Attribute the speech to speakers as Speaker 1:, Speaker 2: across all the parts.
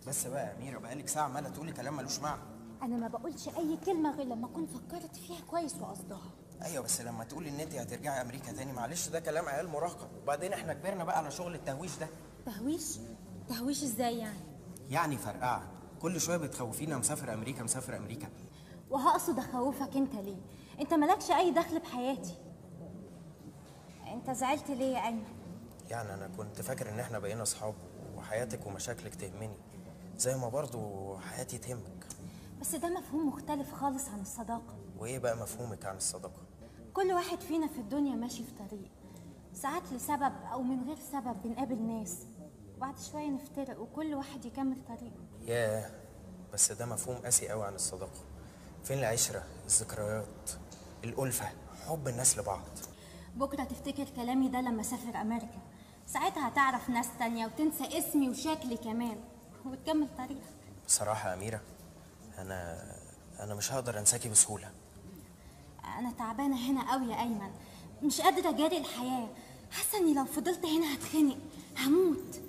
Speaker 1: بس بقى يا أميرة، بقالك ساعة عمالة تقولي كلام ملوش معنى.
Speaker 2: انا ما بقولش اي كلمه غير لما اكون فكرت فيها كويس وقصدها.
Speaker 1: أيوة، بس لما تقولي إن أنت هترجعي أمريكا تاني، معلش ده كلام عيال مراهقة، وبعدين إحنا كبرنا بقى على شغل التهويش ده.
Speaker 2: تهويش؟ تهويش ازاي يعني؟
Speaker 1: يعني فرقعة، كل شوية بتخوفينا مسافر أمريكا مسافر أمريكا.
Speaker 2: وهقصد اخوفك انت ليه؟ انت مالكش اي دخل بحياتي. انت زعلت ليه يا ايمن؟
Speaker 1: يعني أنا كنت فاكر إن إحنا بقينا أصحاب، وحياتك ومشاكلك تهمني زي ما برضو حياتي تهمك.
Speaker 2: بس ده مفهوم مختلف خالص عن الصداقه.
Speaker 1: وإيه بقى مفهومك عن الصداقة؟
Speaker 2: كل واحد فينا في الدنيا ماشي في طريق، ساعات لسبب او من غير سبب بنقابل ناس، وبعد شويه نفترق وكل واحد يكمل طريقه.
Speaker 1: ياه، بس ده مفهوم قاسي قوي عن الصداقة. فين العشرة، الذكريات، الألفة، حب الناس لبعض؟
Speaker 2: بكره تفتكر كلامي ده لما اسافر امريكا، ساعتها هتعرف ناس تانية وتنسى اسمي وشكلي كمان وتكمل طريقك.
Speaker 1: بصراحة يا أميرة، أنا مش هقدر أنساكي بسهولة.
Speaker 2: انا تعبانه هنا قوي يا ايمن، مش قادره اجاري الحياه، حاسه اني لو فضلت هنا هتخنق، هموت.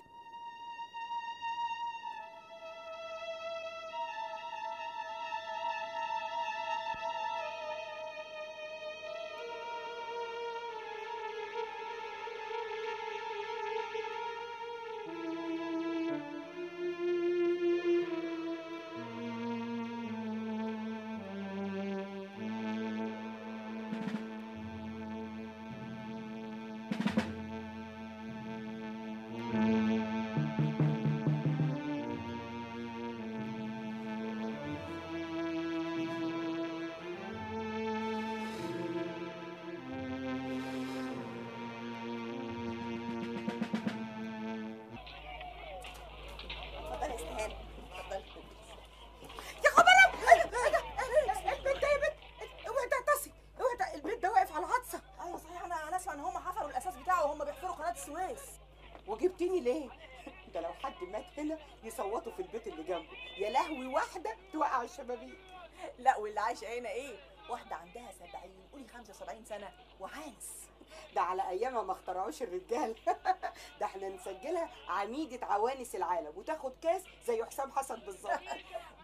Speaker 3: اتفضلي يا استهانة، اتفضلي. يا خبر البيت ده يا بنت، اوعي تعطسي، اوعي، البيت ده واقف على العطسه. ايوه صحيح، انا اسمع ان هم حفروا الاساس بتاعه وهم بيحفروا قناه السويس. وجبتيني ليه؟ ده لو حد مات هنا يصوتوا في البيت اللي جنبه، يا لهوي واحده توقع الشبابيك. لا واللي عايشه هنا ايه؟ واحده عندها 70 قولي 75 سنه وعانس. ده على ايامها ما اخترعوش الرجال. ده احنا نسجلها عميدة عوانس العالم وتاخد كاس زي حسام حسن بالظبط.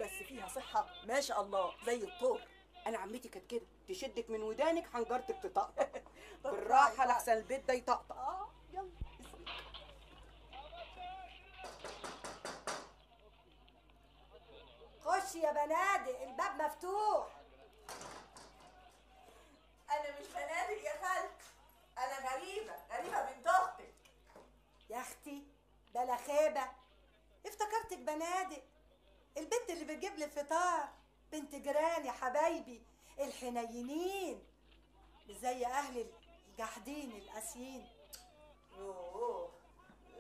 Speaker 3: بس فيها صحة ما شاء الله زي الطور. انا عمتي كانت كده، تشدك من ودانك حنجرتك تطقطق. بالراحة لحسن البيت ده يطقطق. يلا
Speaker 4: خش يا بنادق، الباب مفتوح.
Speaker 3: انا مش بنادق يا خالتي، انا غريبة بنت اختك.
Speaker 4: يا اختي بلا خيبه، افتكرتك بنادق، البنت اللي بتجيب لي الفطار، بنت جيران يا حبايبي الحنينين، مش زي اهل الجحدين القاسيين.
Speaker 3: يوه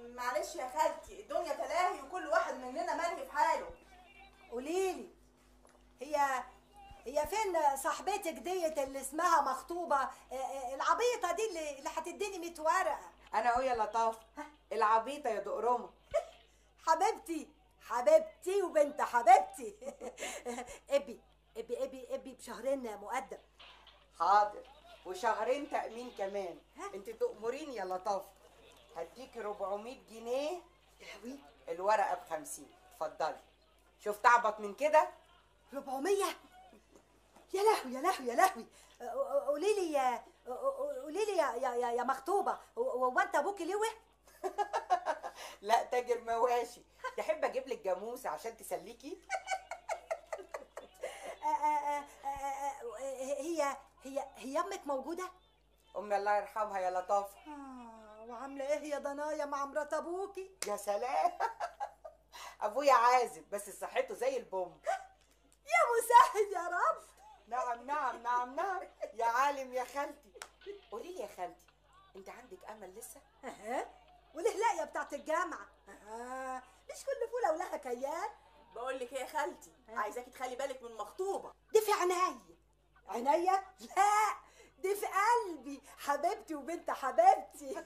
Speaker 3: معلش يا خالتي، الدنيا تلاهي وكل واحد مننا ملهي في حاله.
Speaker 4: قوليلي، هي فين صاحبتك ديت اللي اسمها مخطوبه، العبيطه دي اللي هتديني 100 ورقه؟
Speaker 3: انا اهو يا لطاف العبيطه يا دقرمه.
Speaker 4: حبيبتي وبنت حبيبتي. ابي بشهرين مقدم.
Speaker 3: حاضر، وشهرين تأمين كمان. انت تأمريني يا لطاف. هديكي 400 جنيه الورقة ب50. اتفضلي. شفت اعبط من كده؟
Speaker 4: 400؟ يا لهوي يا لهوي يا لهوي. قولي لي يا مخطوبه، هو انت ابوكي ليه؟
Speaker 3: لا تاجر مواشي. تحب اجيب لك جاموسه عشان تسليكي؟
Speaker 4: هي امك موجوده؟
Speaker 3: امي الله يرحمها يا لطاف.
Speaker 4: وعامله ايه يا ضنايا مع مرات ابوكي؟
Speaker 3: يا سلام. ابويا عازب بس صحته زي البوم.
Speaker 4: يا مسهل يا رب.
Speaker 3: نعم نعم نعم نعم يا عالم يا خالتي. قولي لي يا خالتي، انت عندك امل لسه؟
Speaker 4: والهلاقيه بتاعت الجامعه، مش كل فوله ولها كيان.
Speaker 3: بقول لك ايه يا خالتي، عايزاكي تخلي بالك من مخطوبه.
Speaker 4: دي في عينيا لا، دي في قلبي، حبيبتي وبنت حبيبتي.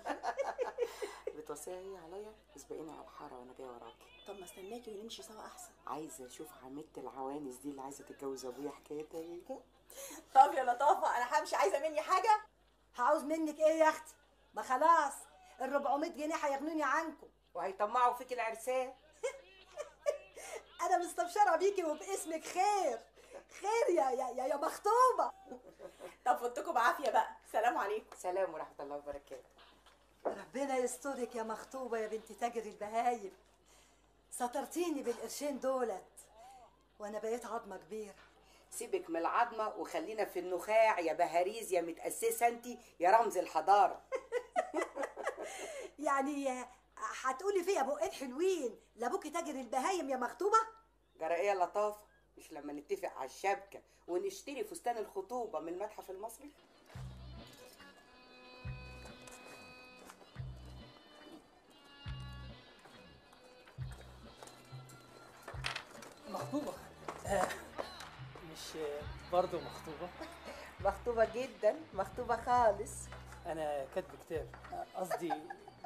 Speaker 3: بتوصيها ايه عليا؟ اسبقيني على الحاره وانا جايه وراكي. طب ما استناكي ونمشي سوا احسن. عايزه اشوف عمتة العوانس دي اللي عايزه تتجوز ابويا، حكايتها ايه؟ طب يا لطافه انا همشي، عايزه مني حاجه؟
Speaker 4: هعوز منك ايه يا اختي؟ ما خلاص ال 400 جنيه هيغنوني عنكم.
Speaker 3: وهيطمعوا فيك العرسان.
Speaker 4: انا مستبشره بيكي وباسمك خير. خير يا مخطوبه.
Speaker 3: طب فوتكم بعافيه بقى، سلام عليكم.
Speaker 5: سلام ورحمه الله وبركاته.
Speaker 4: ربنا يسترك يا مخطوبه يا بنت تاجر البهايم. سترتيني بالقرشين دولت وانا بقيت عظمه كبيره.
Speaker 5: سيبك من العظمه وخلينا في النخاع يا بهاريز يا متاسسه انت يا رمز الحضاره.
Speaker 4: يعني هتقولي فيا بقين حلوين لابوكي تاجر البهايم يا مخطوبه؟
Speaker 5: جرى ايه يا لطافه؟ مش لما نتفق على الشبكه ونشتري فستان الخطوبه من المتحف المصري؟
Speaker 6: مخطوبة؟ مش برضه مخطوبة؟
Speaker 5: مخطوبه جدا، مخطوبه خالص.
Speaker 6: أنا كاتب كتاب، قصدي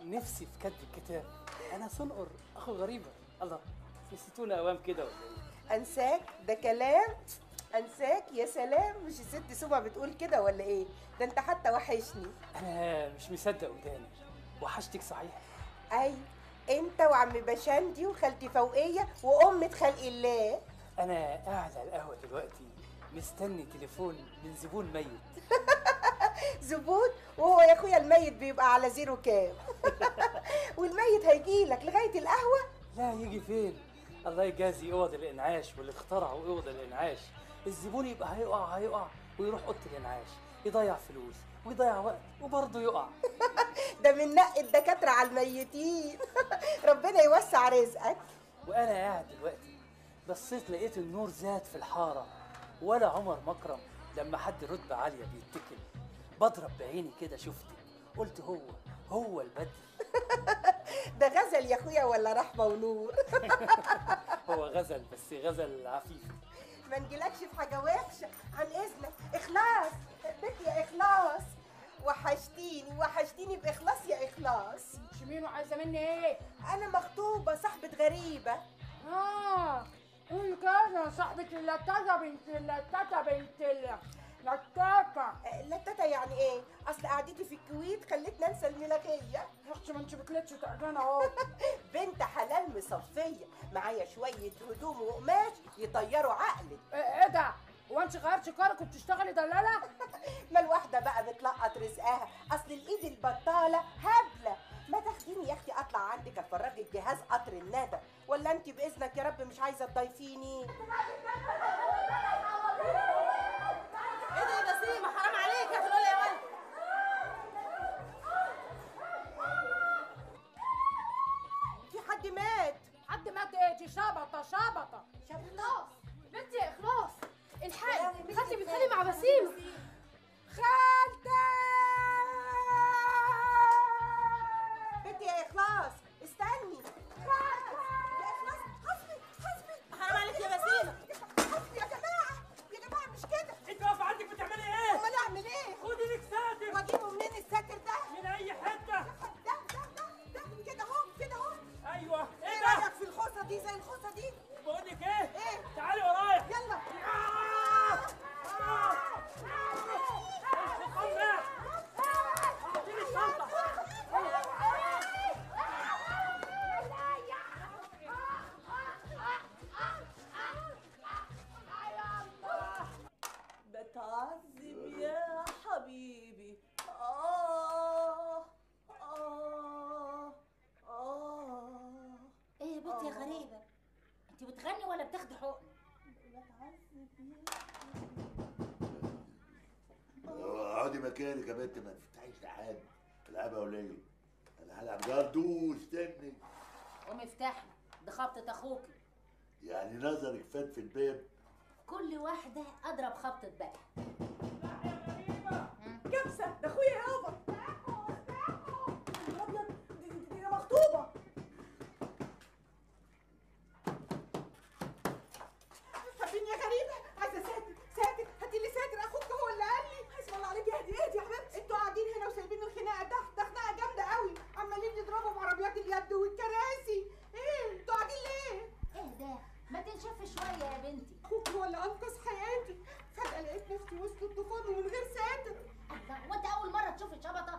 Speaker 6: نفسي في كتب الكتاب. أنا صنقر أخو غريبة. الله، نسيتونا أوام كده ولا إيه؟
Speaker 5: انساك؟ ده كلام؟ انساك؟ يا سلام، مش الست سوبة بتقول كده ولا ايه؟ ده انت حتى وحشني.
Speaker 6: أنا مش مصدق وداني، وحشتك صحيح.
Speaker 5: اي انت وعم بشندي وخالتي فوقيه وامة خلق الله.
Speaker 6: أنا قاعد على القهوة دلوقتي مستني تليفون من زبون ميت.
Speaker 5: زبون؟ وهو يا اخويا الميت بيبقى على زيرو كام؟ والميت هيجيلك لغايه القهوه؟
Speaker 6: لا، يجي فين؟ الله يجازي اوض الانعاش واللي اخترعوا اوض الانعاش. الزبون يبقى هيقع ويروح اوضه الانعاش يضيع فلوس ويضيع وقت وبرضه يقع.
Speaker 5: ده من نق الدكاتره على الميتين. ربنا يوسع رزقك.
Speaker 6: وانا قاعد دلوقتي بصيت لقيت النور زاد في الحاره، ولا عمر مكرم لما حد رتبه عاليه بيتكل. بضرب بعيني كده شفتك، قلت هو البدر.
Speaker 5: ده غزل يا اخويا ولا رحمه ونور؟
Speaker 6: هو غزل، بس غزل عفيف.
Speaker 5: ما نجيلكش في حاجه وحشه عن اذنك. اخلاص بك يا اخلاص، وحشتيني باخلاص يا اخلاص.
Speaker 7: مين وعايزه مني ايه؟
Speaker 5: انا مخطوبه صاحبه غريبه.
Speaker 7: قولي كده صاحبة اللتاتة بنت اللتاتة بنت اللتاتة.
Speaker 5: اللتاتة يعني ايه؟ اصل قعدتي في الكويت خلتني انسى الملغيه.
Speaker 7: يا اختي ما انت بتلتش تقدرنا اهو.
Speaker 5: بنت حلال مصفيه، معايا شويه هدوم وقماش يطيروا عقلك.
Speaker 7: ايه ده؟ هو انت غيرتي كارك وبتشتغلي دلاله؟
Speaker 5: ما الواحده بقى بتلقط رزقها، اصل الايد البطاله هبله. ما تاخديني يا اختي اطلع عندك افرجك جهاز قطر الندى، ولا انت باذنك يا رب مش عايزه تضيفيني؟
Speaker 3: ايه ده يا بسيمه، حرام عليك يا خلول يا ولد.
Speaker 5: في حد مات.
Speaker 7: حد مات ايه؟ دي شبطه.
Speaker 2: اخلاص بنتي يا اخلاص، الحقي خالتي بتتخانق مع بسيمه.
Speaker 5: خالتي بنتي يا اخلاص استني. يا اخلاص حسبي
Speaker 3: حرام عليك يا بسيمه.
Speaker 5: حسبي يا جماعه مش كده.
Speaker 6: انت واقفه عندك بتعملي ايه؟
Speaker 5: امال اعمل ايه؟
Speaker 6: خدي لك ساتر.
Speaker 5: واجيبه منين الساتر ده؟
Speaker 6: من اي حته.
Speaker 5: ده كده اهو.
Speaker 6: ايوه.
Speaker 5: ايه رايك في الخوصه دي زي الخوصه دي؟
Speaker 6: بقول لك ايه؟
Speaker 5: ايه؟
Speaker 6: تعالي ورايا.
Speaker 5: يلا.
Speaker 6: اعطيني الشنطه.
Speaker 3: بتعذب يا حبيبي.
Speaker 8: ايه يا بنتي يا غريبة؟ انت بتغني ولا بتاخدي حقن؟
Speaker 9: اقعدي مكانك يا بنت، ما تفتحيش لحد. العبها ولا ايه؟ انا هلعب جاردو، استني.
Speaker 8: قومي افتحي، دي خبطة اخوكي.
Speaker 9: يعني نظرك فات في الباب؟
Speaker 8: كل واحدة اضرب خبطة بقى.
Speaker 3: كبسه، ده اخويا يابا. دي مخطوبه.
Speaker 5: حبيني يا غريبه، عايزه ساتر هاتي لي ساتر. اخوك هو اللي قال لي. حسب الله عليك. اهدي يا حبيبتي. انتوا قاعدين هنا وسايبين الخناقه. ده خناقه جامده قوي، عمالين يضربوا بعربيات اليد والكراسي. ايه انتوا قاعدين ليه؟
Speaker 8: ايه ده؟ ما تنشفي شوية يا بنتي.
Speaker 5: اخوك هو اللي انقذ حياتي. فجاه لقيت نفسي وسط الطوفان ومن غير ساتر.
Speaker 8: الله، وانت اول مرة تشوفي شبطة؟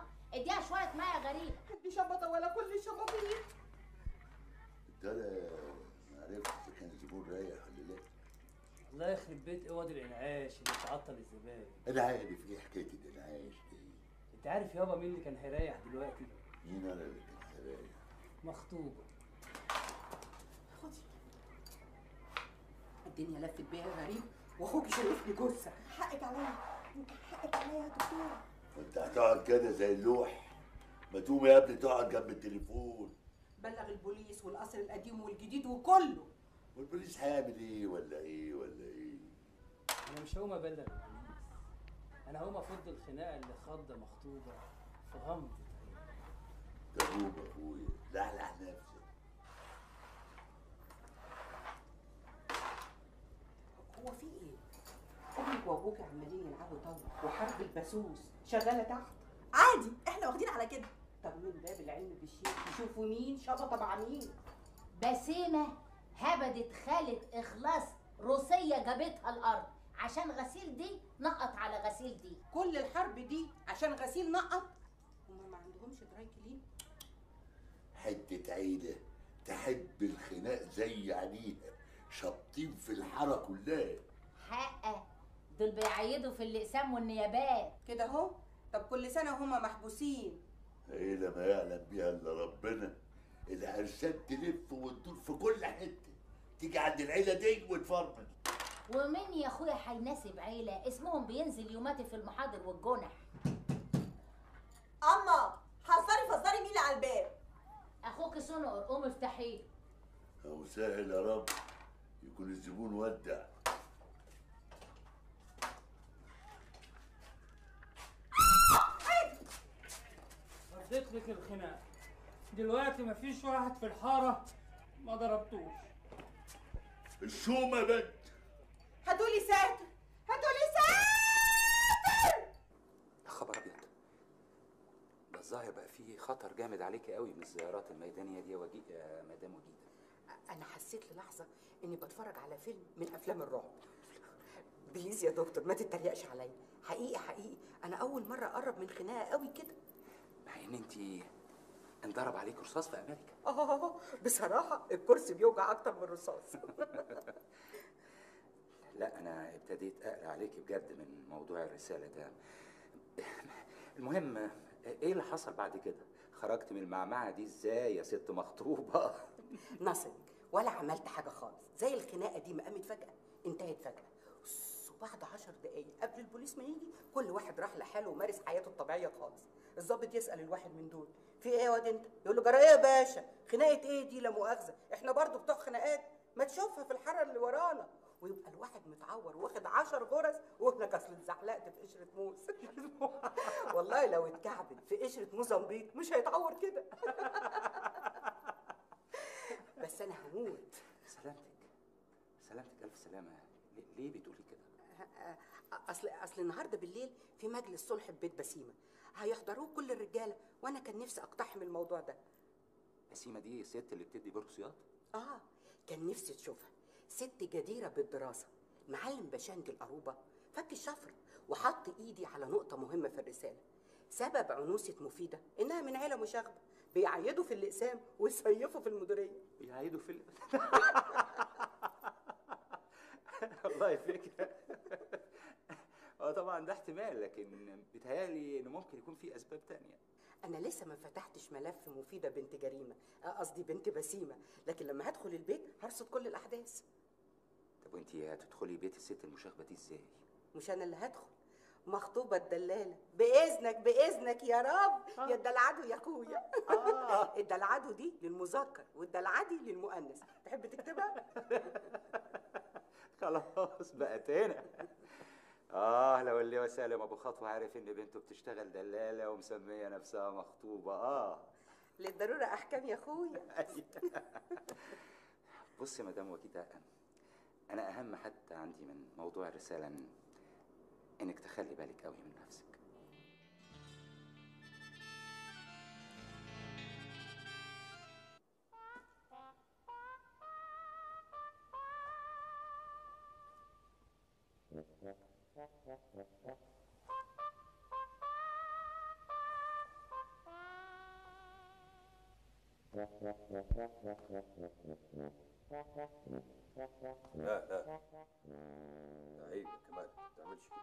Speaker 6: الله يخرب بيت اوض الانعاش اللي بتعطل الزباين.
Speaker 9: انا عارف ايه حكايه الانعاش دي.
Speaker 6: انت عارف يابا مين اللي كان هيريح دلوقتي؟
Speaker 9: مين انا اللي كان هيريح؟
Speaker 6: مخطوبه.
Speaker 3: خدي. الدنيا لفت بيها غريب واخوكي شايفني جثه. حقك عليا، حقك عليا يا دكتوره.
Speaker 9: وانت هتقعد كده زي اللوح؟ ما تقوم يا ابني تقعد جنب التليفون.
Speaker 3: بلغ البوليس والقصر القديم والجديد وكله.
Speaker 9: والبوليس هيعمل ايه ولا ايه ولا ايه؟
Speaker 6: انا مش هقوم ابلغ البوليس، انا هقوم افض الخناقه اللي خاضه مخطوبه في غمضه عين.
Speaker 9: جنوب اخويا، لحلح نفسك.
Speaker 3: هو في ايه؟ امك وابوك عمالين يلعبوا طاوله وحرب البسوس شغاله تحت. عادي، احنا واخدين على كده. طب من باب العلم بالشيء يشوفوا مين شبطه مع مين.
Speaker 8: بسيمة هبدت خالة إخلاص روسية جابتها الأرض عشان غسيل دي نقط على غسيل دي.
Speaker 3: كل الحرب دي عشان غسيل نقط؟ هما ما عندهمش دراي كلين؟
Speaker 9: حته عيله تحب الخناق زي عينيها، شابطين في الحاره كلها.
Speaker 8: حقه دول بيعيدوا في الأقسام والنيابات
Speaker 3: كده اهو. طب كل سنه هما محبوسين.
Speaker 9: عيله ما يعلم بيها الا ربنا. العرسان تلف وتدور في كل حته، تيجي عند العيله دي وتفرمل.
Speaker 8: ومين يا اخويا هيناسب عيله اسمهم بينزل يوماتي في المحاضر والجنح.
Speaker 3: اما حذري فزري مين اللي على الباب؟
Speaker 8: اخوك سنقر، قوم افتحيه.
Speaker 9: او سهل يا رب يكون الزبون ودع.
Speaker 6: رديت لك الخناقه، دلوقتي مفيش واحد في الحاره ما ضربتوش.
Speaker 9: الشومه بنت.
Speaker 3: هاتولي ساتر، هاتولي ساتر.
Speaker 10: يا خبر ابيض، ده الظاهر بقى فيه خطر جامد عليكي قوي من الزيارات الميدانيه دي يا مدام وجيده.
Speaker 3: انا حسيت للحظه اني بتفرج على فيلم من افلام الرعب. بليز يا دكتور ما تتريقش عليا، حقيقي حقيقي انا اول مره اقرب من خناقه قوي كده.
Speaker 10: مع ان انت انضرب عليك رصاص في امريكا.
Speaker 3: بصراحه الكرسي بيوجع اكتر من الرصاص.
Speaker 10: لا انا ابتديت اقلق عليكي بجد من موضوع الرساله ده. المهم ايه اللي حصل بعد كده؟ خرجت من المعمعه دي ازاي يا ست مخطوبه؟
Speaker 3: نصب ولا عملت حاجه خالص، زي الخناقه دي ما قامت فجاه انتهت فجاه. وبعد 10 دقايق قبل البوليس ما يجي كل واحد راح لحاله ومارس حياته الطبيعيه خالص. الضابط يسال الواحد من دول في ايه يا واد انت؟ يقول له جرى ايه يا باشا؟ خناقه ايه دي؟ لا مؤاخذه احنا برضو بتوع خناقات، ما تشوفها في الحاره اللي ورانا. ويبقى الواحد متعور واخد 10 غرز وهناك اصل اتزحلقت في قشره موز. والله لو اتكعبل في قشره موزمبيق مش هيتعور كده. بس انا هموت.
Speaker 10: سلامتك الف سلامه. ليه بتقولي كده؟
Speaker 3: اصل النهارده بالليل في مجلس صلح في بيت بسيمه هيحضروه كل الرجاله، وانا كان نفسي اقتحم الموضوع ده.
Speaker 10: بسيمه دي الست اللي بتدي بروسيات؟
Speaker 3: كان نفسي تشوفها، ست جديره بالدراسه. معلم بشنج القروبه فك الشفره وحط ايدي على نقطه مهمه في الرساله. سبب عنوسه مفيده انها من عيله مشاغبه، بيعيدوا في الاقسام ويصيفوا في المديريه.
Speaker 10: بيعيدوا في والله فكره. طبعا ده احتمال، لكن بيتهيألي انه ممكن يكون في اسباب تانية.
Speaker 3: انا لسه ما فتحتش ملف مفيده بنت جريمه، قصدي بنت بسيمه، لكن لما هدخل البيت هرصد كل الاحداث.
Speaker 10: طب وانتي هتدخلي بيت الست المشاغبه دي ازاي؟
Speaker 3: مش انا اللي هدخل، مخطوبه الدلاله. باذنك باذنك يا رب. يا الدلعدو يا اخويا. الدلعدو دي للمذكر والدلعدي للمؤنث، تحب تكتبها؟
Speaker 10: خلاص بقت هنا. لو اللي هو سالم ابو خطوه عارف ان بنته بتشتغل دلاله ومسميه نفسها مخطوبه.
Speaker 3: للضروره احكام يا اخويا.
Speaker 10: بصي يا مدام وجيده، انا اهم حتى عندي من موضوع الرساله انك تخلي بالك قوي من نفسك.
Speaker 11: لا لا لا، عيب يا كمال، ما تعملش كده.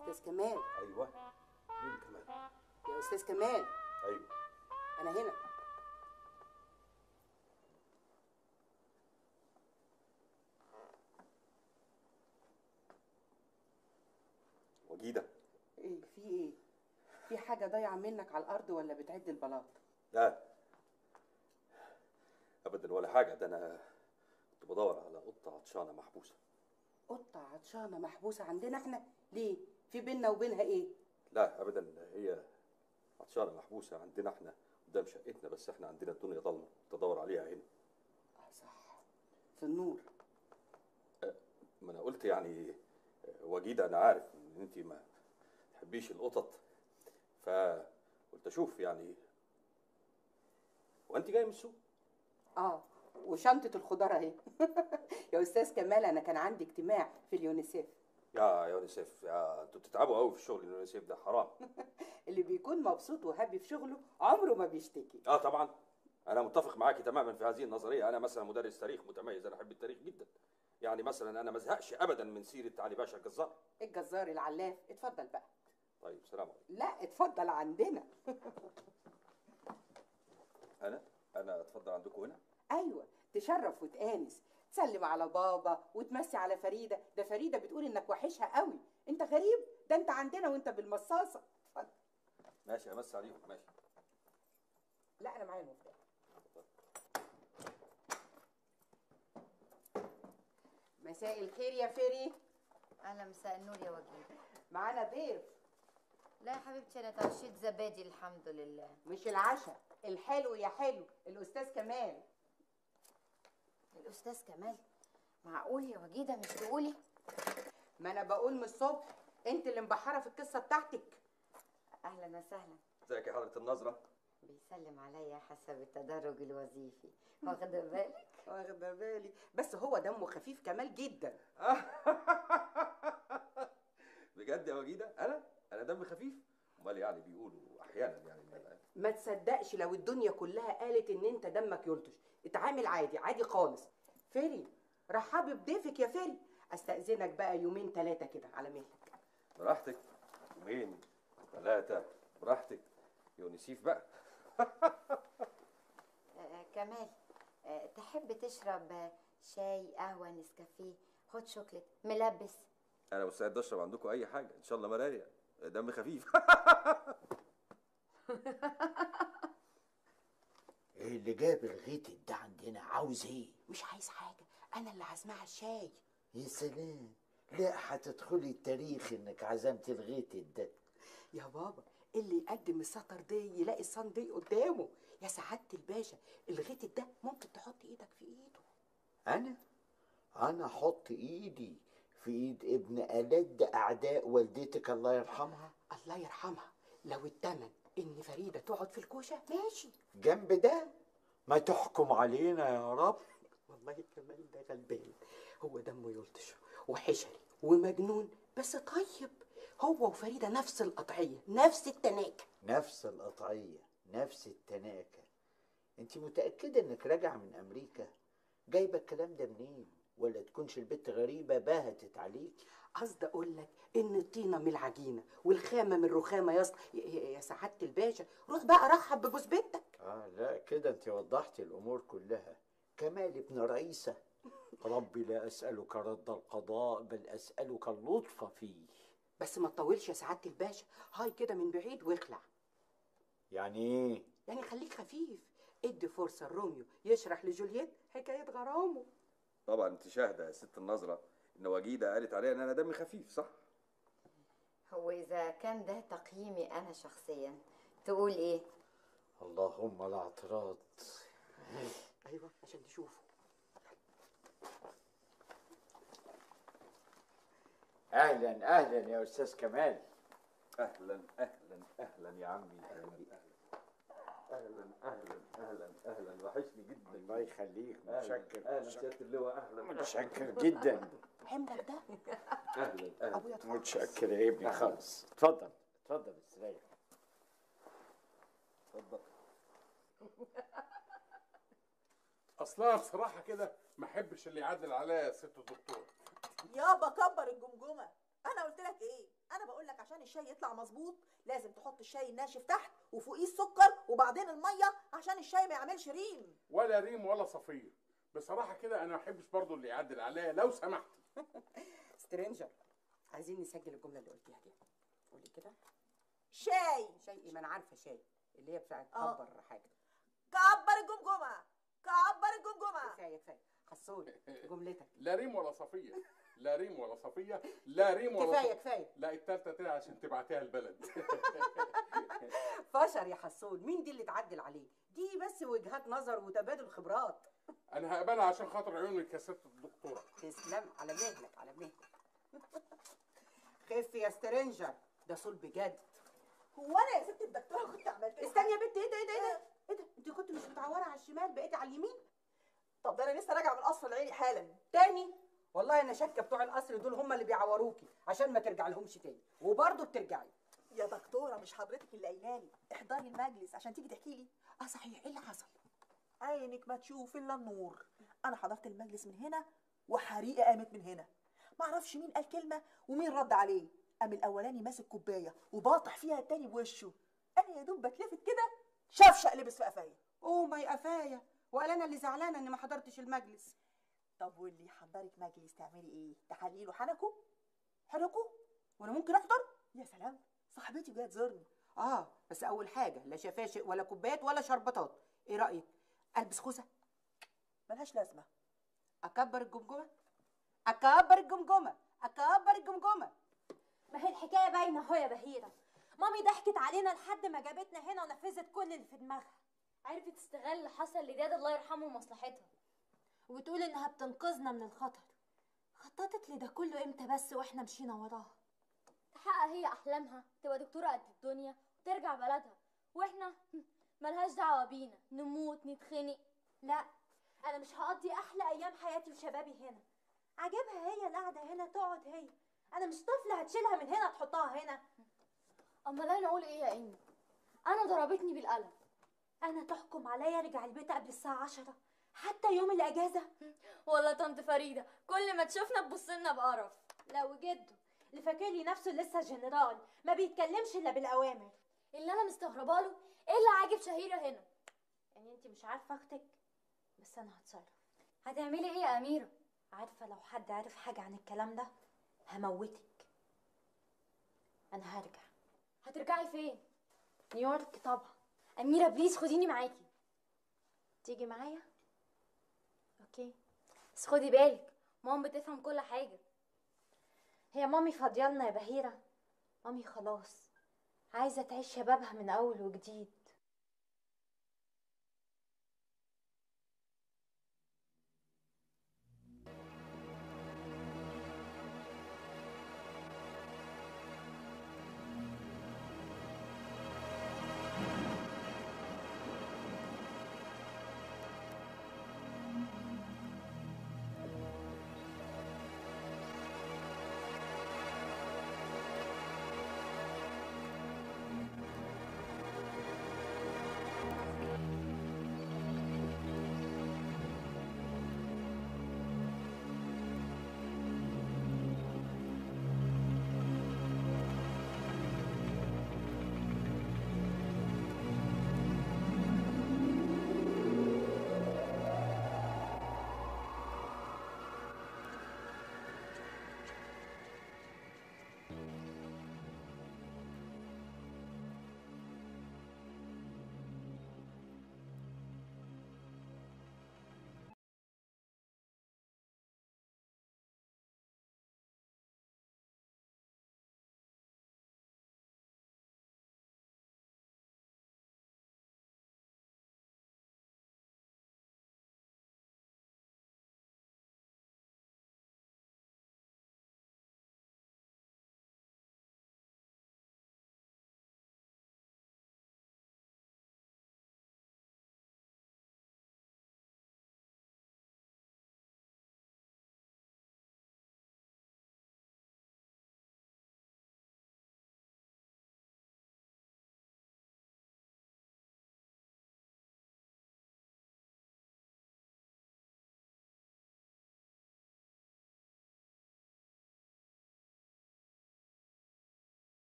Speaker 3: استاذ كمال.
Speaker 11: ايوه، مين كمال؟
Speaker 3: يا استاذ كمال.
Speaker 11: ايوه
Speaker 3: انا هنا.
Speaker 11: وجيده.
Speaker 3: ايه في ايه؟ في حاجه ضايعه منك على الارض ولا بتعد البلاط؟
Speaker 11: لا ابدا ولا حاجه، ده انا كنت بدور على قطه عطشانه محبوسه.
Speaker 3: قطه عطشانه محبوسه عندنا احنا؟ ليه؟ في بيننا وبينها ايه؟
Speaker 11: لا ابدا، هي عطشانه محبوسه عندنا احنا قدام شقتنا، بس احنا عندنا الدنيا ضلمه، تدور عليها هنا.
Speaker 3: صح، في النور.
Speaker 11: ما انا قلت يعني وجيده، انا عارف ان انت ما تحبيش القطط، فقلت اشوف يعني. وانت جاي من السوق؟
Speaker 3: وشنطه الخضار اهي. يا استاذ كمال، انا كان عندي اجتماع في اليونيسيف.
Speaker 11: يا يونيسيف، يا انتوا بتتعبوا قوي في الشغل، اليونيسيف ده حرام.
Speaker 3: اللي بيكون مبسوط وهابي في شغله عمره ما بيشتكي.
Speaker 11: طبعا انا متفق معاكي تماما في هذه النظريه. انا مثلا مدرس تاريخ متميز، انا احب التاريخ جدا. يعني مثلا انا ما ازهقش ابدا من سيره علي باشا الجزار.
Speaker 3: الجزار العلاف. اتفضل بقى.
Speaker 11: طيب سلام عليكم.
Speaker 3: لا اتفضل عندنا.
Speaker 11: انا اتفضل عندكم هنا؟
Speaker 3: ايوه، تشرف وتآنس، تسلم على بابا وتمسي على فريده. ده فريده بتقول انك وحشها قوي. انت غريب، ده انت عندنا وانت بالمصاصه. اتفضل.
Speaker 11: ماشي، امسي عليهم. ماشي.
Speaker 3: لا انا معايا المفتاح. مساء الخير يا فري.
Speaker 12: اهلا، مساء النور يا وجيه.
Speaker 3: معانا ضيف.
Speaker 12: لا يا حبيبتي، انا اتعشيت زبادي الحمد لله.
Speaker 3: مش العشاء الحلو يا حلو، الاستاذ كمال.
Speaker 12: الاستاذ كمال؟ معقول يا وجيده مش تقولي؟
Speaker 3: ما انا بقول من الصبح، انت اللي مبحره في القصه بتاعتك.
Speaker 12: اهلا وسهلا.
Speaker 11: ازيك يا حضره النظره؟
Speaker 12: بيسلم عليا حسب التدرج الوظيفي. واخده بالك؟
Speaker 3: واخده بالي، بس هو دمه خفيف كمال جدا.
Speaker 11: بجد يا وجيده؟ انا دمي خفيف؟ امال يعني بيقولوا احيانا يعني
Speaker 3: ما تصدقش لو الدنيا كلها قالت ان انت دمك يلطش. اتعامل عادي عادي خالص. فري، رحبي بضيفك يا فري. استأذنك بقى يومين 3 كده على مهلك.
Speaker 11: براحتك، يومين 3 براحتك. يونيسيف بقى.
Speaker 12: كمال، تحب تشرب شاي، قهوه، نسكافيه، هوت شوكليت، ملبس؟
Speaker 11: انا مستعد اشرب عندكم اي حاجه ان شاء الله، مرايه، دم خفيف.
Speaker 13: ايه اللي جاب الغيتد ده عندنا؟ عاوز ايه؟
Speaker 3: مش عايز حاجه، انا اللي عازمها الشاي.
Speaker 13: يا سلام، لا هتدخلي التاريخ انك عزمت الغيتد ده.
Speaker 3: يا بابا، اللي يقدم السطر دي يلاقي الصن دي قدامه. يا سعاده الباشا، الغيتد ده ممكن تحط ايدك في ايده.
Speaker 13: انا احط ايدي في ايد ابن ألد اعداء والدتك الله يرحمها؟
Speaker 3: الله يرحمها. لو التمن ان فريده تقعد في الكوشه ماشي.
Speaker 13: جنب ده ما تحكم علينا يا رب.
Speaker 3: والله كمان ده غلبان، هو دمه يلطش وحشري ومجنون بس طيب. هو وفريده نفس القطعيه، نفس التناكه.
Speaker 13: نفس القطعيه، نفس التناكه. انت متاكده انك راجعه من امريكا؟ جايبه الكلام ده منين؟ ولا تكونش البت غريبه بهتت عليك؟
Speaker 3: قصدي اقول لك ان الطينه من العجينه والخامه من الرخامه يا يا سعاده الباشا. روح بقى رحب بجوز بنتك.
Speaker 13: لا كده انت وضحتي الامور كلها. كمال ابن رئيسه. ربي لا اسالك رد القضاء بل اسالك اللطف فيه.
Speaker 3: بس ما تطولش يا سعاده الباشا، هاي كده من بعيد واخلع.
Speaker 13: يعني ايه؟
Speaker 3: يعني خليك خفيف، ادي فرصه لروميو يشرح لجولييت حكايه غرامه.
Speaker 11: طبعا انت شاهده يا ست النظره ان وجيده قالت عليا ان انا دمي خفيف، صح؟
Speaker 12: هو اذا كان ده تقييمي انا شخصيا تقول ايه؟
Speaker 13: اللهم لا اعتراض.
Speaker 3: ايوه عشان تشوفه.
Speaker 13: اهلا اهلا يا استاذ كمال.
Speaker 11: اهلا اهلا اهلا يا عمي. اهلا اهلا اهلا اهلا، وحشني جدا.
Speaker 13: الله يخليك، متشكر.
Speaker 11: اهلا سياده اللواء. اهلا
Speaker 13: متشكر جدا.
Speaker 3: حملك ده
Speaker 11: اهلا اهلا.
Speaker 3: ابويا اتفضل.
Speaker 13: متشكر يا ابني خالص. اتفضل اتفضل استريح.
Speaker 11: اتفضل.
Speaker 14: اصلا بصراحه كده ما احبش اللي يعدل عليا يا ست الدكتور.
Speaker 3: يابا كبر الجمجمه. انا قلت لك ايه؟ انا بقول لك عشان الشاي يطلع مظبوط لازم تحط الشاي الناشف تحت وفوقيه السكر وبعدين الميه عشان الشاي ما يعملش ريم.
Speaker 14: ولا ريم ولا صفير. بصراحه كده انا ما احبش برضو اللي يعدل عليا لو سمحت.
Speaker 5: سترينجر، عايزين نسجل الجمله اللي قلتيها دي. قولي كده.
Speaker 3: شاي
Speaker 5: ايه؟ ما انا عارفه شاي اللي هي بتاعت
Speaker 3: آه.
Speaker 5: كبر حاجه.
Speaker 3: كبر الجمجمه كبر الجمجمه.
Speaker 5: كفايه حصول جملتك.
Speaker 14: لا ريم ولا صفيه. لا ريم ولا صفيه. لا ريم ولا
Speaker 5: كفايه.
Speaker 14: لا التالتة طلع عشان تبعتيها البلد.
Speaker 5: فشر يا حصول، مين دي اللي تعدل عليه؟ دي بس وجهات نظر وتبادل خبرات.
Speaker 14: انا هقبلها عشان خاطر عيونك يا ست الدكتوره.
Speaker 5: تسلم، على مهلك على مهلك. خف يا سترينجر، ده صول بجد.
Speaker 3: هو انا يا ست الدكتوره كنت عملت ايه؟
Speaker 5: استني يا بنت. ايه ده؟ انت كنت مش متعوره على الشمال بقيتي على اليمين؟
Speaker 3: طب ده انا لسه راجعه من قصر العيني حالا.
Speaker 5: تاني؟ والله انا شاكه بتوع القصر دول هم اللي بيعوروكي عشان ما ترجع لهمش تاني، وبرضه بترجعي.
Speaker 3: يا دكتوره مش حضرتك اللي قايله لي احضري المجلس عشان تيجي تحكي لي؟
Speaker 5: صحيح، ايه اللي حصل؟
Speaker 3: عينك ما تشوف الا النور. انا حضرت المجلس من هنا وحريقه قامت من هنا. ما اعرفش مين قال كلمه ومين رد عليه. قام الاولاني ماسك كوبايه وباطح فيها التاني بوشه. انا يا دوب بتلفت كده شفشق لبس في قفايا.
Speaker 5: اوه ماي قفايا. وقال انا اللي زعلانه اني ما حضرتش المجلس.
Speaker 3: طب واللي يحضرك مجلس تعملي ايه؟ تحليله حنكوا
Speaker 5: وانا ممكن احضر؟
Speaker 3: يا سلام، صاحبتي جايه تزورني.
Speaker 5: بس اول حاجه لا شفاشق ولا كوبايات ولا شربطات. ايه رايك؟ البس خوذه؟
Speaker 3: ملهاش لازمه.
Speaker 5: اكبر الجمجمه.
Speaker 2: ما هي الحكايه باينه اهو يا بهيره. مامي ضحكت علينا لحد ما جابتنا هنا ونفذت كل اللي في دماغها.
Speaker 15: عرفت تستغل اللي حصل لداد الله يرحمه لمصلحتها،
Speaker 2: وبتقول انها بتنقذنا من الخطر. خططت لده كله امتى بس واحنا مشينا وراها؟
Speaker 15: تحقق هي احلامها، تبقى دكتوره قد الدنيا وترجع بلدها، واحنا ملهاش دعوه بينا، نموت نتخنق.
Speaker 2: لا، انا مش هقضي احلى ايام حياتي وشبابي هنا. عاجبها هي القعده هنا تقعد هي. انا مش طفله هتشيلها من هنا تحطها هنا.
Speaker 15: امال انا اقول ايه يا امي؟ انا ضربتني بالقلم.
Speaker 2: انا تحكم عليا ارجع البيت قبل الساعه 10 حتى يوم الاجازه؟
Speaker 15: ولا طنط فريده كل ما تشوفنا تبص لنا بقرف.
Speaker 2: لا وجده اللي فاكر لي نفسه لسه جنرال ما بيتكلمش الا بالاوامر.
Speaker 15: اللي انا مستغربه له ايه اللي عاجب شهيره هنا؟
Speaker 2: يعني انت مش عارفه اختك، بس انا هتصرف.
Speaker 15: هتعملي ايه يا اميره؟
Speaker 2: عارفه لو حد عرف حاجه عن الكلام ده هموتك. انا هرجع.
Speaker 15: هترجعي فين؟
Speaker 2: نيويورك طبعا.
Speaker 15: اميره بليز خديني معاكي.
Speaker 2: تيجي معايا؟ اوكي،
Speaker 15: بس خدي بالك ماما بتفهم كل حاجه.
Speaker 2: هي مامي فاضيالنا يا بهيره؟ مامي خلاص عايزه تعيش شبابها من اول وجديد.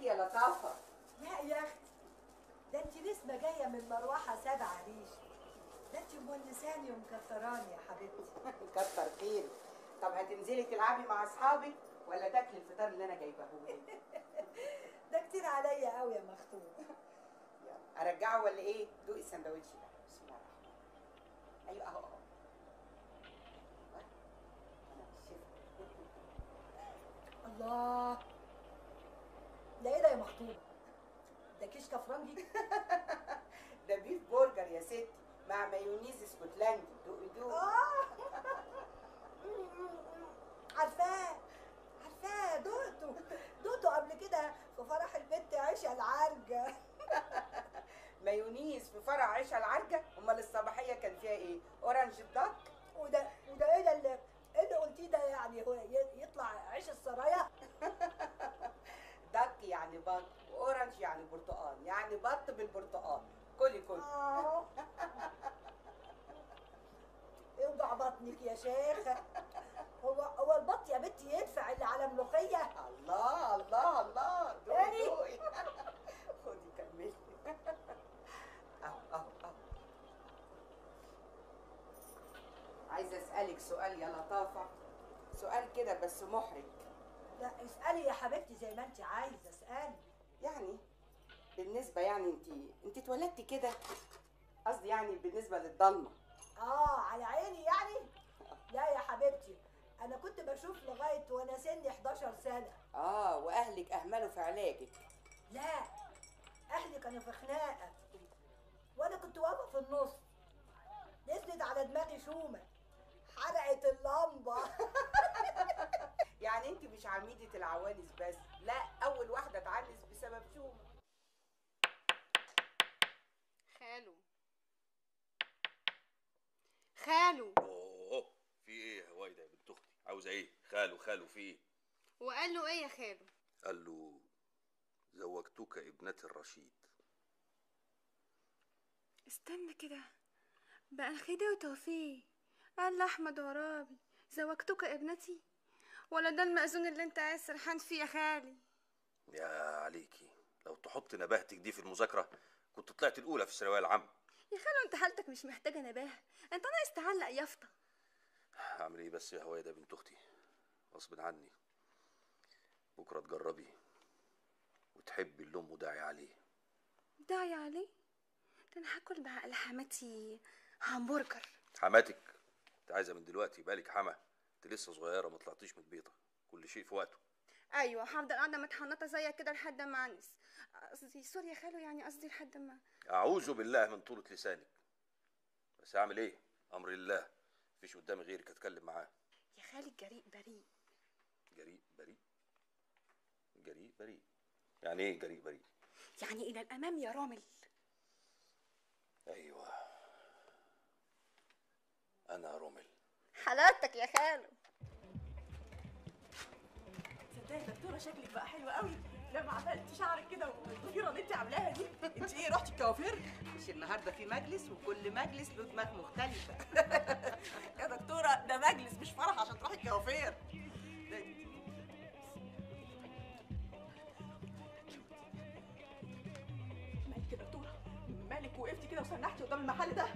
Speaker 4: اختي يا لطافه. لا يا اختي، ده انت نسمه جايه من مروحه سبع عريش. ده انت مونساني ومكتراني يا حبيبتي. كتر خيرك. طب هتنزلي تلعبي مع اصحابك ولا تاكلي الفطار اللي انا جايبهولك؟ ده كتير عليا قوي يا مختوم. يلا ارجعه ولا ايه؟ دوقي السندوتش ده. بسم الله الرحمن الرحيم. ايوه اهو اهو. الله، ده ايه ده يا مختوم؟ ده كيش كفرنجي؟ ده بيف برجر يا ستي مع مايونيز اسكتلندي. دوقي دوقي. عارفاه عارفاه، دوقته قبل كده في فرح البنت عيشه العرجه. مايونيز في فرح عيشه العرجه؟ امال الصباحيه كان فيها ايه؟ اورنج الدك؟ وده ايه ده اللي قلتيه ده؟ يعني هو يطلع عيش السرايا؟ دك يعني بط، واورنج يعني برتقال، يعني بط بالبرتقال. كلي اوجع بطنك يا شيخه. هو البط يا بنتي يدفع اللي على ملوخيه؟ الله الله الله. دوقي خدي كملي. اهو. عايزه اسالك سؤال يا لطافه، سؤال كده بس محرج. لا اسالي يا حبيبتي زي ما انت عايزه اسالي. يعني بالنسبه يعني انت اتولدتي كده، قصدي يعني بالنسبه للضلمه. على عيني يعني. لا يا حبيبتي، انا كنت بشوف لغايه وانا سني 11 سنه. واهلك اهملوا في علاجك؟ لا، اهلي كانوا في خناقه وانا كنت واقفه في النص، نزلت على دماغي شومه حرقت اللمبه. يعني انت مش عميده العوانس بس، لا اول واحده اتعنس بسبب شومه.
Speaker 16: خالو.
Speaker 11: اوه، في ايه يا هويدا يا بنت اختي؟ عاوزه ايه؟ خالو في ايه؟
Speaker 16: وقال له ايه يا خالو؟
Speaker 11: قال له زوجتك ابنتي الرشيد.
Speaker 16: استنى كده بقى، خدي وتوفيق قال لاحمد ورابي زوجتك ابنتي، ولا ده المأذون اللي انت عايز سرحان فيه يا خالي؟
Speaker 11: يا عليكي، لو تحط نباهتك دي في المذاكره كنت طلعت الاولى في الثانويه العامه.
Speaker 16: يا خالو انت حالتك مش محتاجه نباهه، انت ناقص تعلق يافطه.
Speaker 11: اعمل ايه بس يا هويدا بنت اختي؟ غصب عني. بكره تجربي وتحبي اللي امه داعي عليه.
Speaker 16: داعي عليه؟ ده انا هاكل بعقل حماتي همبرجر.
Speaker 11: حماتك؟ انت عايزه من دلوقتي بالك حما؟ انت لسه صغيره، ما طلعتيش من البيضه، كل شيء في وقته.
Speaker 16: ايوه هفضل قاعده متحنطه زيك كده لحد ما انس، قصدي سوري يا خالو، يعني قصدي لحد ما.
Speaker 11: اعوذ بالله من طولة لسانك. بس اعمل ايه؟ امر الله، مفيش قدامي غيرك اتكلم معاه.
Speaker 16: يا خالي الجريء بريء.
Speaker 11: جريء بريء؟ جريء بريء يعني ايه جريء بريء؟
Speaker 16: يعني الى الامام يا رامل.
Speaker 11: ايوه انا رامل.
Speaker 16: حلاوتك يا خالو.
Speaker 3: تصدقي يا دكتوره شكلك بقى حلو قوي لما عملتي شعرك كده والضفيره اللي انت عاملاها دي. انت ايه رحتي الكوافير؟
Speaker 4: مش النهارده في مجلس وكل مجلس له دماغ مختلفه.
Speaker 3: يا دكتوره ده مجلس مش فرح عشان تروحي الكوافير. مالك يا دكتوره؟ مالك وقفتي كده وسنحتي قدام المحل ده؟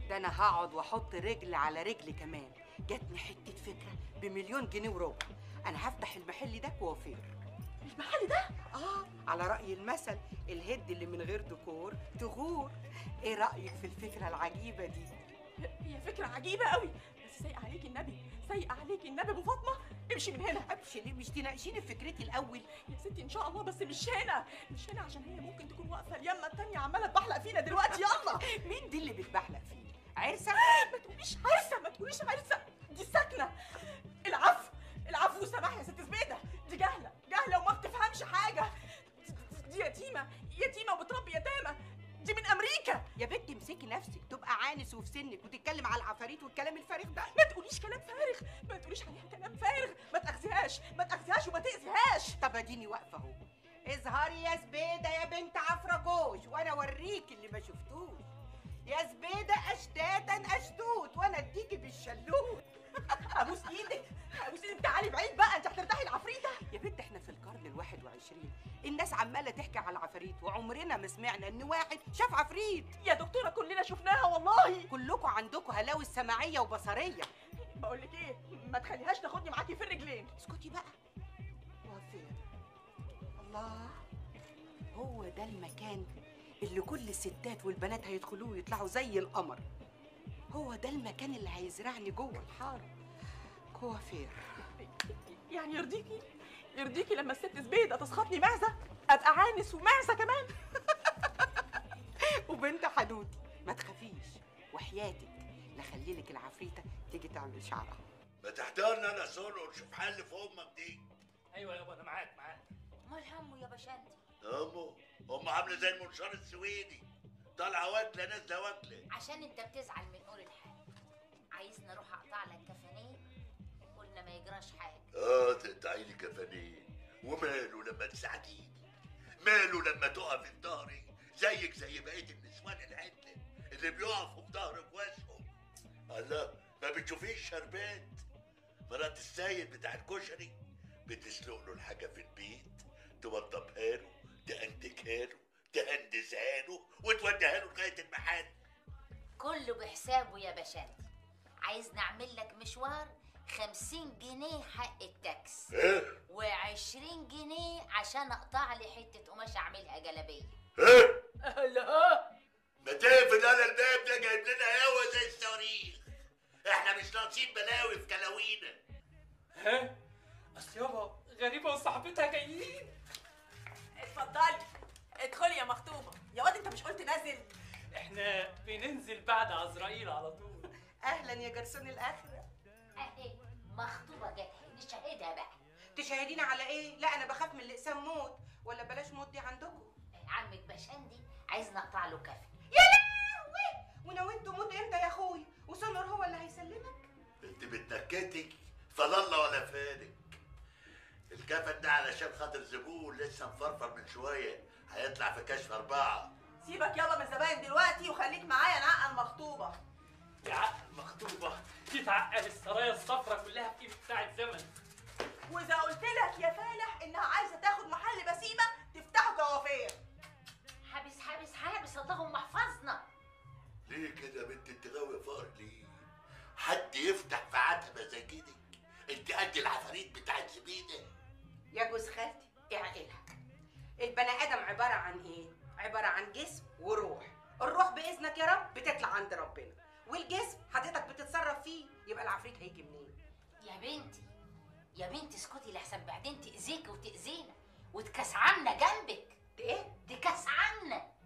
Speaker 4: ده انا هقعد واحط رجل على رجل كمان. جاتني حته فكره ب1,000,000 جنيه وربع. انا هفتح المحل ده كوافير.
Speaker 3: المحل ده؟
Speaker 4: على رأي المثل، الهد اللي من غير ديكور تغور. ايه رأيك في الفكرة العجيبة دي؟
Speaker 3: هي فكرة عجيبة قوي، بس سايق عليكي النبي، سايق عليكي النبي ابو فاطمة. امشي من هنا.
Speaker 4: امشي ليه؟ مش تناقشيني في فكرتي الأول؟
Speaker 3: يا ستي ان شاء الله، بس مش هنا عشان هي ممكن تكون واقفة اليمة التانية عمالة تبحلق فينا دلوقتي. يلا.
Speaker 4: مين دي اللي بتبحلق فينا؟ عرسة؟
Speaker 3: ما تقوليش عرسة، ما تقوليش عرسة، دي ساكنة. العفو والسماح يا ست زبيدة، دي جاهلة وما بتفهمش حاجة. دي يتيمة وبتربي يتامى، دي من أمريكا.
Speaker 4: يا بنتي امسكي نفسك، تبقى عانس وفي سنك وتتكلم على العفاريت والكلام الفارغ ده.
Speaker 3: ما تقوليش كلام فارغ، ما تقوليش عليها كلام فارغ، ما تأخذيهاش وما تأذيهاش.
Speaker 4: طب اديني واقفة اهو. اظهري يا زبيدة يا بنت عفرجوش وانا اوريك اللي ما شفتوش. يا زبيدة اشتاتا اشتوت وانا اديكي بالشلوت.
Speaker 3: ابوس ايدك تعالي بعيد بقى، انت هترتاحي العفريتة.
Speaker 4: يا بنت احنا في القرن ال21، الناس عمالة
Speaker 3: وعمرنا ما سمعنا ان واحد شاف عفريت.
Speaker 5: يا دكتوره كلنا شفناها والله.
Speaker 3: كلكم عندكم هلاوس سمعيه وبصريه.
Speaker 5: بقول لك ايه، ما تخليهاش تاخدني معاكي في الرجلين.
Speaker 3: اسكتي بقى. وفين؟ الله، هو ده المكان اللي كل الستات والبنات هيدخلوه يطلعوا زي القمر. هو ده المكان اللي هيزرعني جوه الحاره. كوافير.
Speaker 5: يعني يرضيكي لما الست زبيده تسخطني معزه ابقى عانس ومعزه كمان؟
Speaker 3: وبنت حدودي ما تخافيش وحياتك لا خليلك العفريته تيجي تعمل شعرها.
Speaker 9: ما تحضرنا انا سولو ونشوف حل في امك دي.
Speaker 6: ايوه يابا انا معاك.
Speaker 8: امال همه يا باشندي؟
Speaker 9: امه عامله زي المنشار السويدي، طالعه واكله نازله واكله.
Speaker 8: عشان انت بتزعل من نور الحال. عايزني اروح اقطع لك كفانين؟ قلنا ما يجراش حاجه.
Speaker 9: تقطعي لي كفانين وماله لما تساعديني؟ ماله لما تقفي في ظهري زيك زي بقيه النسوان العدله اللي بيقفوا في ظهر جوازهم؟ الله، ما بتشوفيش شربات مرات السيد بتاع الكشري؟ بتسلق له الحاجه في البيت، توضبها له، تأنتكها له، تهندسها له، وتوديها له لغايه المحل.
Speaker 8: كله بحسابه يا باشندي. عايز نعمل لك مشوار 50 جنيه حق التاكس و20 جنيه عشان اقطع لي حته قماش اعملها جلابيه.
Speaker 9: لا ما تقفل انا الباب ده، جايب لنا هوا زي الصواريخ. احنا مش ناقصين بلاوي في كلاوينا.
Speaker 6: اصل يابا غريبه وصاحبتها جايين.
Speaker 5: اتفضلي ادخلي يا مخطوبه. يا واد انت مش قلت نازل؟
Speaker 6: احنا بننزل بعد عزرائيل على طول.
Speaker 3: اهلا يا جرسون الاخره.
Speaker 8: اهي مخطوبه جت، نشاهدها بقى.
Speaker 3: تشاهدينا على ايه؟ لا انا بخاف من الاقسام موت. ولا بلاش موت دي عندكم.
Speaker 8: عمك باشندي عايز نقطع له كفن.
Speaker 3: يا لهوي، وناويين تموت امتى يا اخويا؟ وسنر هو اللي هيسلمك؟
Speaker 9: انت بتنكتك فضله ولا فارق. الكفن ده علشان خاطر زبون لسه مفرفر من شويه، هيطلع في كشف 4.
Speaker 5: سيبك يلا من الزباين دلوقتي وخليك معايا نعقل مخطوبه.
Speaker 6: تعقل مخطوبه؟ تتعقل السرايا الصفرا كلها في ايد بتاع الزمن.
Speaker 5: واذا قلت لك يا فالح انها عايزه تاخد محل بسيمه تفتحه كوافير.
Speaker 8: حابس اللهم احفظنا.
Speaker 9: ليه كده يا بنت انت غاويه فقر ليه؟ حد يفتح في عتبه زي كده؟ انت قد العفاريت بتاعت زبيده.
Speaker 3: يا جوز خالتي اعقلها. البني ادم عباره عن ايه؟ عباره عن جسم وروح. الروح باذنك يا رب بتطلع عند ربنا، والجسم حضرتك بتتصرف فيه، يبقى العفريت هيجي منين؟
Speaker 8: يا بنتي اسكتي لحسن بعدين تاذيكي وتاذينا وتكسعنا جنبك.
Speaker 3: ايه؟
Speaker 8: تكسعنا.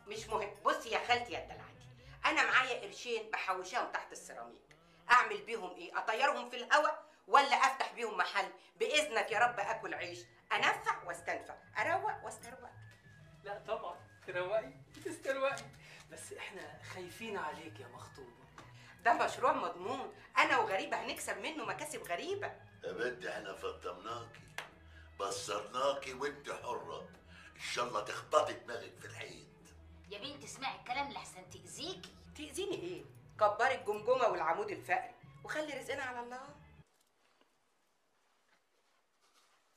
Speaker 3: مش مهم. بصي يا خالتي يا دلعتي، انا معايا قرشين بحوشاهم تحت السيراميك. اعمل بيهم ايه؟ اطيرهم في الهواء ولا افتح بيهم محل؟ باذنك يا رب اكل عيش، انفع واستنفع، اروق واستروق.
Speaker 6: لا طبعا تروقي وتستروقي، بس احنا خايفين عليك يا مخطوبه.
Speaker 3: ده مشروع مضمون، انا وغريبه هنكسب منه مكاسب غريبه.
Speaker 9: يا بنت احنا فطمناكي بصرناكي وانت حره، ان شاء الله تخبطي دماغك في الحيط.
Speaker 8: يا بنتي اسمعي الكلام لحسن تاذيكي.
Speaker 3: تاذيني ايه؟ كبري الجمجمه والعمود الفقري وخلي رزقنا على الله.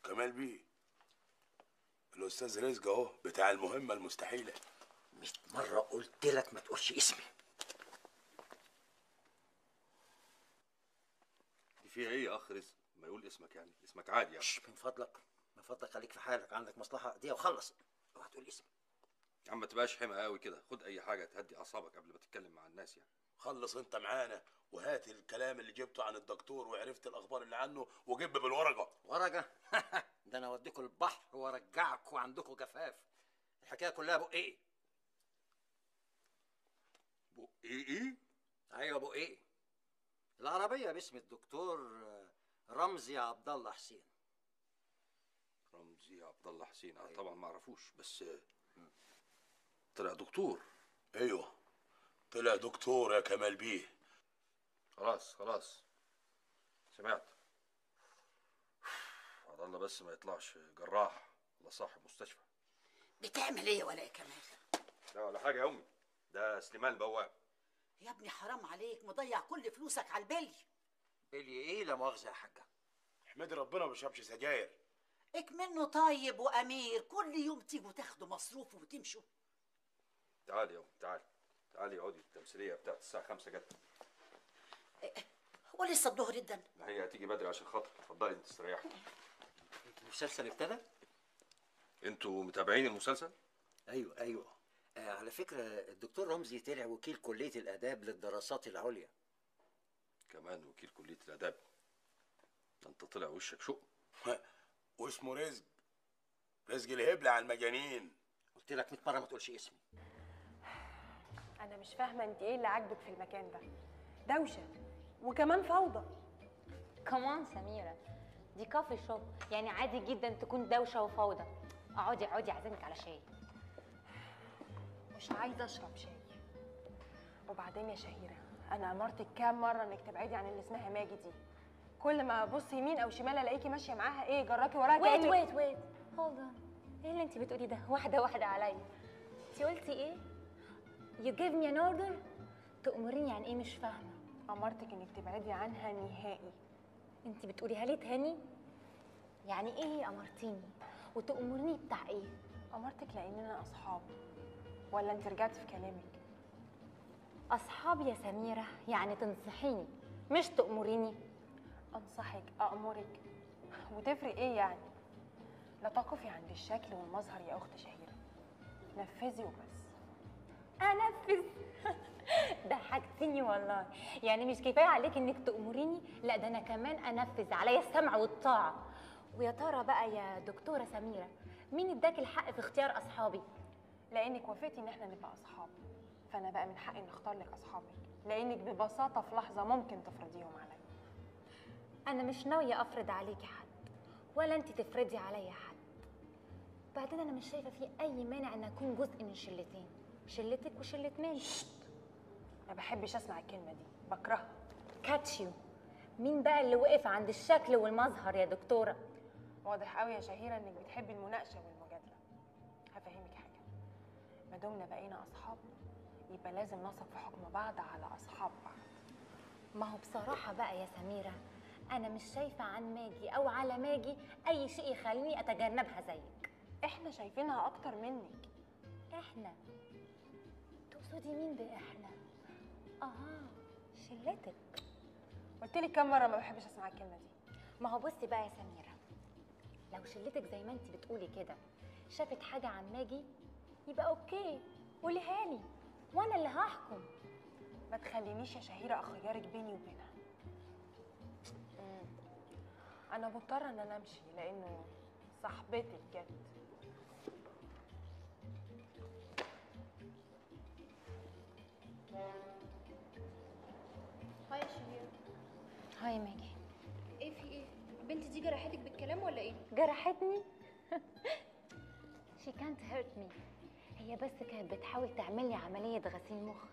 Speaker 14: كمال بيه، الاستاذ رزق اهو بتاع المهمه المستحيله.
Speaker 17: 100 مره قلت لك ما تقولش اسمي.
Speaker 11: فيها ايه يا اخ رزق؟ ما يقول اسمك، يعني اسمك عادي يعني.
Speaker 17: من فضلك خليك في حالك، عندك مصلحه دي وخلص، اوعى تقول اسمي.
Speaker 11: يا عم ما تبقاش حمى قوي كده، خد اي حاجه تهدي اعصابك قبل ما تتكلم مع الناس يعني.
Speaker 14: خلص انت معانا وهات الكلام اللي جبته عن الدكتور وعرفت الاخبار اللي عنه وجيب بالورقه.
Speaker 17: ورقه؟ ده انا اوديكوا البحر وارجعكوا عندكم جفاف. الحكايه كلها بق ايه؟
Speaker 11: بق ايه؟
Speaker 17: ايوه بق ايه؟ العربيه باسم الدكتور رمزي عبد الله حسين.
Speaker 11: رمزي عبد الله حسين؟ طبعا ما اعرفوش، بس طلع دكتور.
Speaker 14: ايوه طلع دكتور يا كمال بيه.
Speaker 11: خلاص سمعت. عبد الله بس ما يطلعش جراح ولا صاحب مستشفى.
Speaker 17: بتعمل ايه ولا يا كمال؟
Speaker 11: لا ولا حاجه يا امي، ده سليمان البواب.
Speaker 17: يا ابني حرام عليك، مضيع كل فلوسك على البلي. بلي ايه لا مؤاخذه يا حاجه؟
Speaker 14: احمدي ربنا ما بيشربش سجاير.
Speaker 18: اكمنه طيب وامير، كل يوم تيجوا تاخدوا مصروفه وتمشوا.
Speaker 11: تعالي يا أم، تعالي اقعدي، التمثيليه بتاعت الساعه 5 جت.
Speaker 18: هو لسه الظهر جدا؟
Speaker 11: ما هي هتيجي بدري عشان خاطر. اتفضلي انت استريحي.
Speaker 17: المسلسل ابتدى؟
Speaker 11: انتوا متابعين المسلسل؟
Speaker 17: ايوه. على فكره الدكتور رمزي طلع وكيل كليه الاداب للدراسات العليا.
Speaker 11: كمان وكيل كليه الاداب؟ ده انت طلع وشك شق.
Speaker 14: واسمه رزق الهبل على المجانين.
Speaker 17: قلت لك 100 مره ما تقولش اسمي.
Speaker 19: انا مش فاهمه انت ايه اللي عاجبك في المكان ده؟ دوشه وكمان فوضى.
Speaker 20: كمان سميرة، دي كافي شوب، يعني عادي جدا تكون دوشة وفوضى. اقعدي اعزمك على شاي.
Speaker 19: مش عايزه اشرب شاي. وبعدين يا شهيره، انا امرتك كام مره انك تبعدي عن اللي اسمها ماجي دي. كل ما ابص يمين او شمال الاقيكي ماشيه معاها. ايه جراكي وراها كأنك
Speaker 20: ويت هولد اون. ايه اللي انت بتقولي ده؟ واحده عليا. انت قلتي ايه؟ You give me an order؟ تأمريني يعني ايه؟ مش فاهمه.
Speaker 19: امرتك انك تبعدي عنها نهائي.
Speaker 20: انت بتقوليها لي تاني؟ يعني ايه امرتيني؟ وتأمرني بتاع ايه؟
Speaker 19: امرتك لاننا اصحاب، ولا انت رجعتي في كلامك؟
Speaker 20: اصحاب يا سميره، يعني تنصحيني مش تأمريني.
Speaker 19: انصحك أأمرك وتفرق ايه يعني؟ لا تقفي عند الشكل والمظهر يا اخت شهيره، نفذي وبس.
Speaker 20: انفذ؟ ضحكتيني والله. يعني مش كفايه عليك انك تأمريني، لا ده انا كمان انفذ، عليا السمع والطاعه. ويا ترى بقى يا دكتوره سميره، مين اداك الحق في اختيار اصحابي؟
Speaker 19: لانك وافقتي ان احنا نبقى اصحاب، فانا بقى من حقي ان اختار لك اصحابك، لانك ببساطه في لحظه ممكن تفرضيهم عليا.
Speaker 20: انا مش ناويه افرض عليكي حد، ولا انت تفرضي عليا حد. بعدين انا مش شايفه في اي مانع ان اكون جزء من شلتين، شلتك وشله ماجي.
Speaker 19: ما بحبش اسمع الكلمه دي، بكرهها.
Speaker 20: كاتشيو. مين بقى اللي وقف عند الشكل والمظهر يا دكتوره؟
Speaker 19: واضح قوي يا شهيره انك بتحبي المناقشه والمجادله. هفهمك حاجه، ما دمنا بقينا اصحاب يبقى لازم نثق في حكم بعض على اصحاب بعض.
Speaker 20: ما هو بصراحه بقى يا سميره، انا مش شايفه عن ماجي او على ماجي اي شيء يخليني اتجنبها زيك.
Speaker 19: احنا شايفينها اكتر منك.
Speaker 20: احنا؟ تقصدي مين باحنا؟ شلتك.
Speaker 19: قلت لك كام مره ما بحبش اسمع الكلمه دي.
Speaker 20: ما هو بصي بقى يا سميره، لو شلتك زي ما انت بتقولي كده شافت حاجه عن ماجي يبقى اوكي، قوليها لي وانا اللي هحكم.
Speaker 19: ما تخلينيش يا شهيره اخيرك بيني وبينها. انا مضطره ان انا امشي لانه صاحبتك جت.
Speaker 15: هاي يا شهيره.
Speaker 20: هاي ماجي.
Speaker 15: ايه في ايه؟ البنت دي جرحتك بالكلام ولا ايه؟
Speaker 20: جرحتني؟ she can't hurt me. هي بس كانت بتحاول تعمل لي عمليه غسيل مخ.